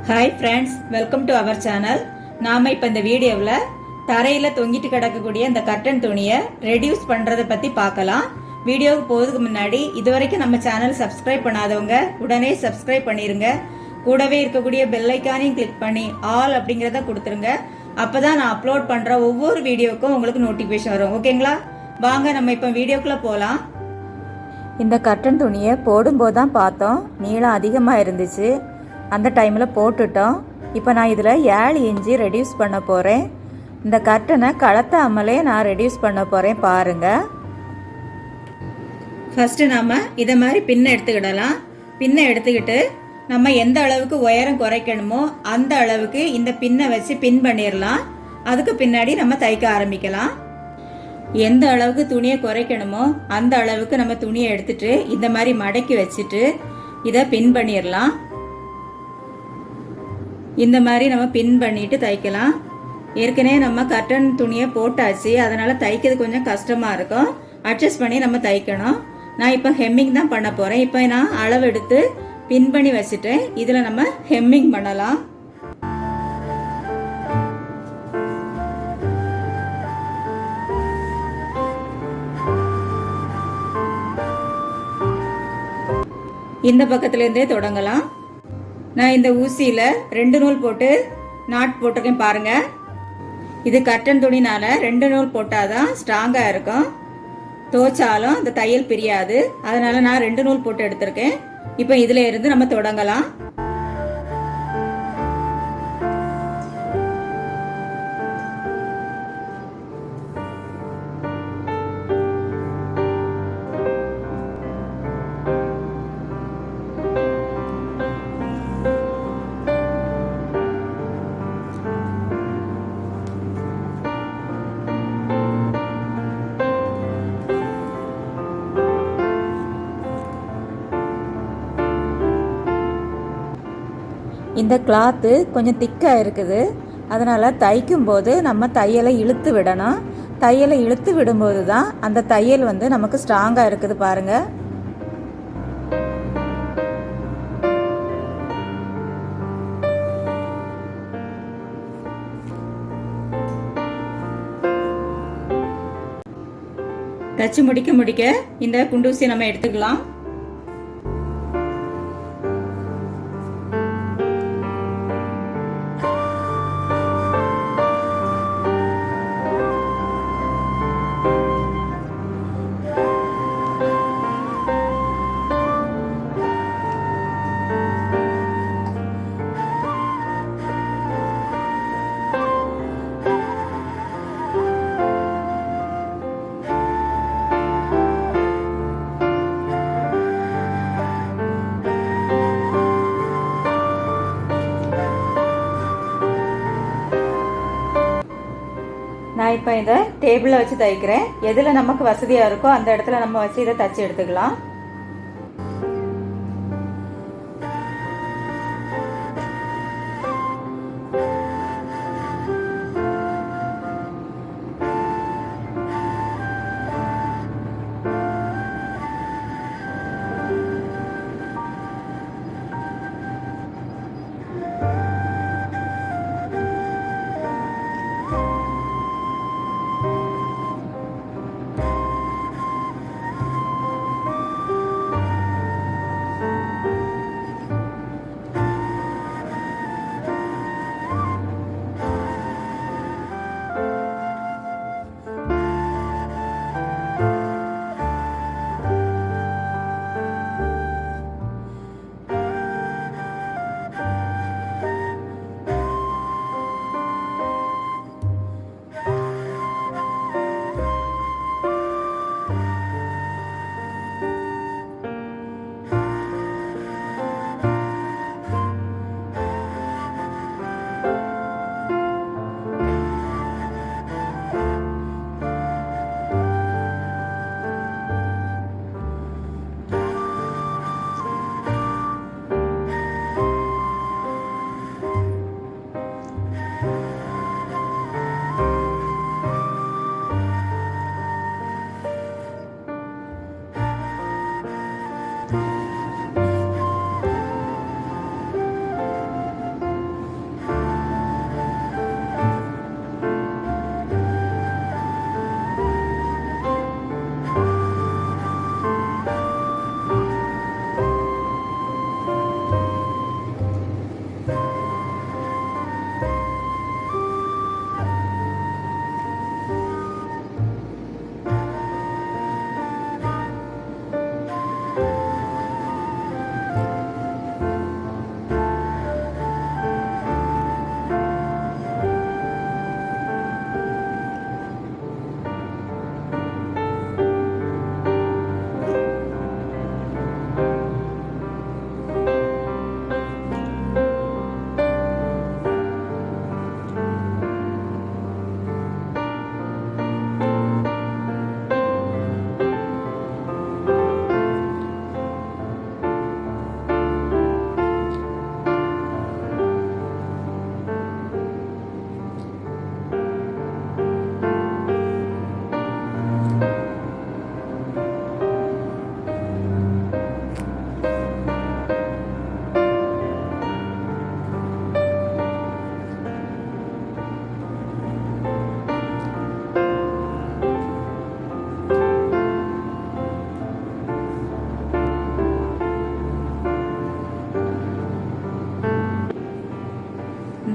Hi friends, welcome to our channel. நாம் இப்போ இந்த வீடியோவில் தரையில் தொங்கிட்டு கிடக்கக்கூடிய இந்த கர்டன் துணியை ரெடியூஸ் பண்ணுறதை பற்றி பார்க்கலாம். வீடியோவுக்கு போகிறதுக்கு முன்னாடி இதுவரைக்கும் நம்ம சேனல் சப்ஸ்கிரைப் பண்ணாதவங்க உடனே சப்ஸ்கிரைப் பண்ணிடுங்க. கூடவே இருக்கக்கூடிய பெல் ஐக்கானையும் கிளிக் பண்ணி ஆல் அப்படிங்கிறத கொடுத்துருங்க. அப்போ தான் நான் அப்லோட் பண்ணுற ஒவ்வொரு வீடியோவுக்கும் உங்களுக்கு நோட்டிஃபிகேஷன் வரும். ஓகேங்களா? வாங்க நம்ம இப்போ வீடியோக்குள்ளே போகலாம். இந்த கர்டன் துணியை போடும்போது தான் பார்த்தோம் நீளம் அதிகமாக இருந்துச்சு. அந்த டைமில் போட்டுட்டோம். இப்போ நான் இதில் 7 இன்ச்சு ரெடியூஸ் பண்ண போகிறேன். இந்த கர்ட்டனை கலத்தாமலே நான் ரெடியூஸ் பண்ண போகிறேன். பாருங்கள், ஃபஸ்ட்டு நம்ம இதை மாதிரி பின்னை எடுத்துக்கிடலாம். பின்னை எடுத்துக்கிட்டு நம்ம எந்த அளவுக்கு உயரம் குறைக்கணுமோ அந்த அளவுக்கு இந்த பின்னை வச்சு பின் பண்ணிடலாம். அதுக்கு பின்னாடி நம்ம தைக்க ஆரம்பிக்கலாம். எந்த அளவுக்கு துணியை குறைக்கணுமோ அந்த அளவுக்கு நம்ம துணியை எடுத்துட்டு இந்த மாதிரி மடக்கி வச்சுட்டு இதை பின் பண்ணிடலாம். இந்த மாதிரி நம்ம பின் பண்ணிட்டு தைக்கலாம். ஏற்கனவே நம்ம கர்டன் துணியை போட்டாச்சு, அதனால தைக்கிறது கொஞ்சம் கஷ்டமா இருக்கும். அட்ஜஸ்ட் பண்ணி நம்ம தைக்கணும். நான் இப்போ ஹெம்மிங் தான் பண்ண போறேன். இப்போ நான் அளவு எடுத்து பின் பண்ணி வச்சுட்டேன். இதுல நம்ம ஹெம்மிங் பண்ணலாம். இந்த பக்கத்துல இருந்தே தொடங்கலாம். நான் இந்த ஊசியில 2 நூல் போட்டு நாட் போட்டிருக்கேன். பாருங்க, இது கர்டன் துணினால 2 நூல் போட்டாதான் ஸ்ட்ராங்கா இருக்கும். தோச்சாலும் இந்த தையல் பிரியாது. அதனால நான் 2 நூல் போட்டு எடுத்திருக்கேன். இப்போ இதுல இருந்து நம்ம தொடங்கலாம். இந்த கிளாத்து கொஞ்சம் திக்காக இருக்குது. அதனால் தைக்கும்போது நம்ம தையலை இழுத்து விடணும். தையலை இழுத்து விடும்போது தான் அந்த தையல் நமக்கு ஸ்ட்ராங்காக இருக்குது. பாருங்கள், தச்சு முடிக்க இந்த குண்டூசி நம்ம எடுத்துக்கலாம். நான் இப்போ இதை டேபிளில் வச்சு தைக்கிறேன். எதில் நமக்கு வசதியாக இருக்கோ அந்த இடத்துல நம்ம வச்சு இதை தச்சு எடுத்துக்கலாம்.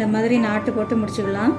இந்த மாதிரி நாட்டு போட்டு முடிச்சுக்கலாம்.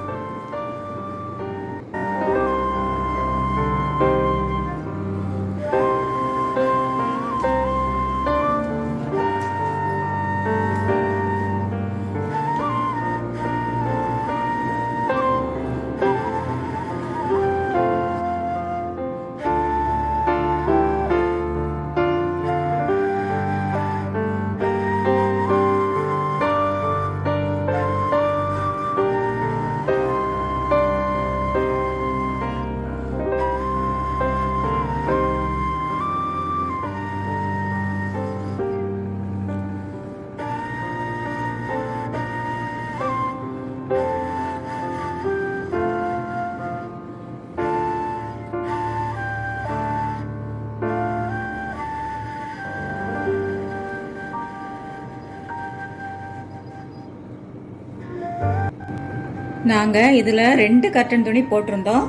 நாங்கள் இதில் 2 கர்டன் துணி போட்டிருந்தோம்.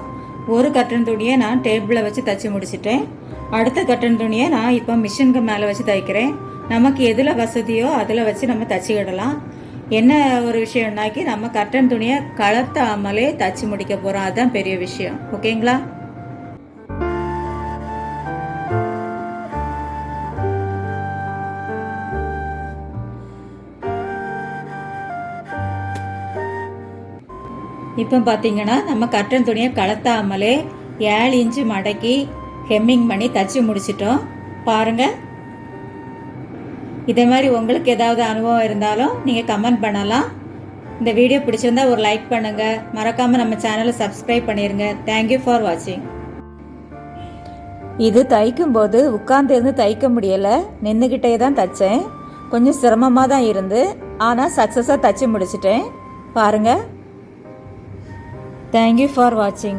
ஒரு கர்டன் துணியை நான் டேபிளில் வச்சு தைச்சி முடிச்சிட்டேன். அடுத்த கர்டன் துணியை நான் இப்போ மிஷினுக்கு மேலே வச்சு தைக்கிறேன். நமக்கு எதில் வசதியோ அதில் வச்சு நம்ம தைச்சிக்கிடலாம். என்ன ஒரு விஷயம்னாக்கி நம்ம கர்டன் துணியை கலத்தாமலே தைச்சி முடிக்க போகிறோம். அதுதான் பெரிய விஷயம். ஓகேங்களா? இப்போ பார்த்தீங்கன்னா நம்ம கர்டன் துணியை கலத்தாமலே 7 இன்ச்சு மடக்கி ஹெம்மிங் பண்ணி தச்சு முடிச்சிட்டோம். பாருங்கள். இதே மாதிரி உங்களுக்கு ஏதாவது அனுபவம் இருந்தாலும் நீங்கள் கமெண்ட் பண்ணலாம். இந்த வீடியோ பிடிச்சிருந்தா ஒரு லைக் பண்ணுங்கள். மறக்காமல் நம்ம சேனலை சப்ஸ்கிரைப் பண்ணிடுங்க. தேங்க்யூ ஃபார் வாட்சிங். இது தைக்கும்போது உட்கார்ந்து இருந்து தைக்க முடியலை, நின்றுக்கிட்டே தான் தைச்சேன். கொஞ்சம் சிரமமாக தான் இருந்து, ஆனால் சக்ஸஸாக தைச்சி முடிச்சிட்டேன். பாருங்கள். Thank you for watching.